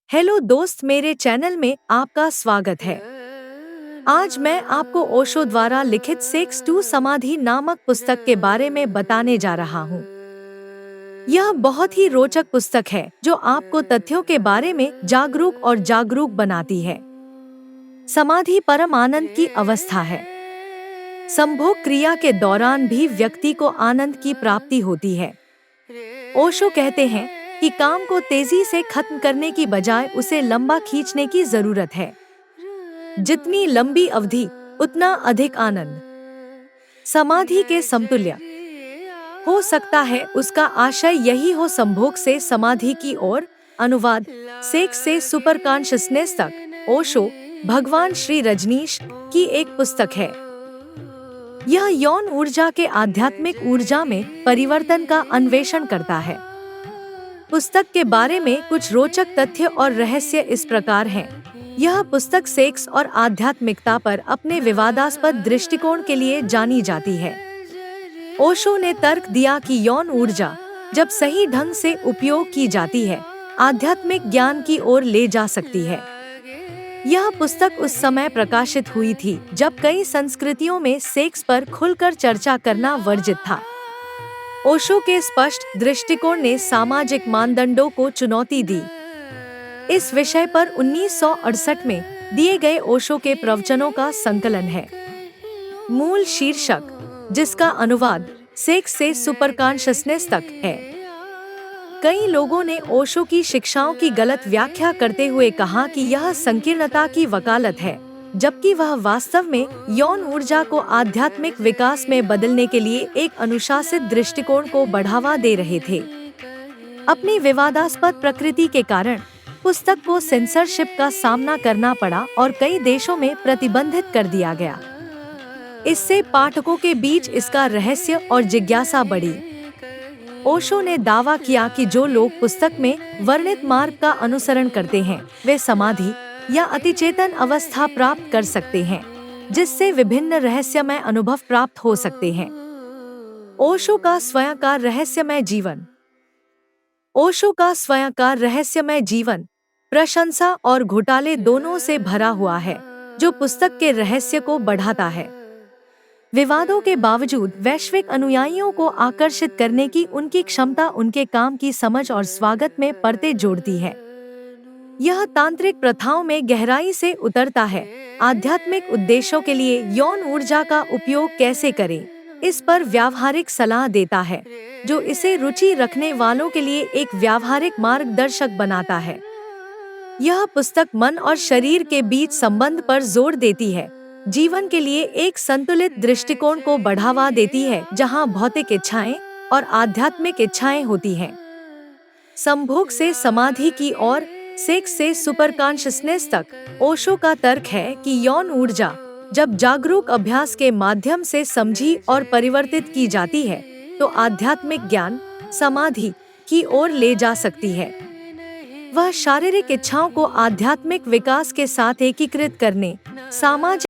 Hello दोस्त, मेरे channel में आपका स्वागत है। आज मैं आपको ओशो द्वारा लिखित सेक्स टू समाधि नामक पुस्तक के बारे में बताने जा रहा हूँ। यह बहुत ही रोचक पुस्तक है जो आपको तथ्यों के बारे में जागरूक बनाती है। समाधि परम आनंद की अवस्था है। संभोग क्रिया के दौरान भी व्यक्ति को आनंद की प्राप्ति होती है। ओशो कहते हैं कि काम को तेजी से खत्म करने की बजाय उसे लंबा खींचने की जरूरत है। जितनी लंबी अवधि उतना अधिक आनंद। समाधि के समतुल्य हो सकता है उसका आशय यही हो। संभोग से समाधि की ओर अनुवाद सेक्स से सुपर कॉन्शसनेस तक ओशो भगवान श्री रजनीश की एक पुस्तक है। यह यौन ऊर्जा के आध्यात्मिक ऊर्जा में परिवर्तन का अन्वेषण करता है। पुस्तक के बारे में कुछ रोचक तथ्य और रहस्य इस प्रकार हैं। यह पुस्तक सेक्स और आध्यात्मिकता पर अपने विवादास्पद दृष्टिकोण के लिए जानी जाती है। ओशो ने तर्क दिया कि यौन ऊर्जा जब सही ढंग से उपयोग की जाती है, आध्यात्मिक ज्ञान की ओर ले जा सकती है। यह पुस्तक उस समय प्रकाशित हुई थी जब कई संस्कृतियों में सेक्स पर खुलकर चर्चा करना वर्जित था। ओशो के स्पष्ट दृष्टिकोण ने सामाजिक मानदंडों को चुनौती दी। इस विषय पर 1968 में दिए गए ओशो के प्रवचनों का संकलन है। मूल शीर्षक, जिसका अनुवाद सेक्स से सुपर कॉन्शसनेस तक है। कई लोगों ने ओशो की शिक्षाओं की गलत व्याख्या करते हुए कहा कि यह संकीर्णता की वकालत है, जबकि वह वास्तव में यौन ऊर्जा को आध्यात्मिक विकास में बदलने के लिए एक अनुशासित दृष्टिकोण को बढ़ावा दे रहे थे। अपनी विवादास्पद प्रकृति के कारण पुस्तक को सेंसरशिप का सामना करना पड़ा और कई देशों में प्रतिबंधित कर दिया गया। इससे पाठकों के बीच इसका रहस्य और जिज्ञासा बढ़ी। ओशो ने दावा किया कि जो लोग पुस्तक में वर्णित मार्ग का अनुसरण करते हैं, वे समाधि या अतिचेतन अवस्था प्राप्त कर सकते हैं, जिससे विभिन्न रहस्यमय अनुभव प्राप्त हो सकते हैं। ओशो का स्वयं का रहस्यमय जीवन। ओशो का स्वयं का रहस्यमय जीवन प्रशंसा और घोटाले दोनों से भरा हुआ है, जो पुस्तक के रहस्य को बढ़ाता है। विवादों के बावजूद वैश्विक अनुयायियों को आकर्षित करने की उनकी क्षमता उनके काम की समझ और स्वागत में परतें जोड़ती है। यह तांत्रिक प्रथाओं में गहराई से उतरता है। आध्यात्मिक उद्देश्यों के लिए यौन ऊर्जा का उपयोग कैसे करें, इस पर व्यावहारिक सलाह देता है, जो इसे रुचि रखने वालों के लिए एक व्यावहारिक मार्गदर्शक बनाता है। यह पुस्तक मन और शरीर के बीच संबंध पर जोर देती है, जीवन के लिए एक संतुलित दृष्टिकोण को बढ़ावा देती है, जहां भौतिक इच्छाएं और आध्यात्मिक इच्छाएं होती हैं। संभोग से समाधि की ओर सेक्स से सुपर कॉन्शसनेस तक ओशो का तर्क है कि यौन ऊर्जा जब जागरूक अभ्यास के माध्यम से समझी और परिवर्तित की जाती है, तो आध्यात्मिक ज्ञान समाधि की ओर ले जा सकती है। वह शारीरिक इच्छाओं को आध्यात्मिक विकास के साथ एकीकृत करने, सामाजिक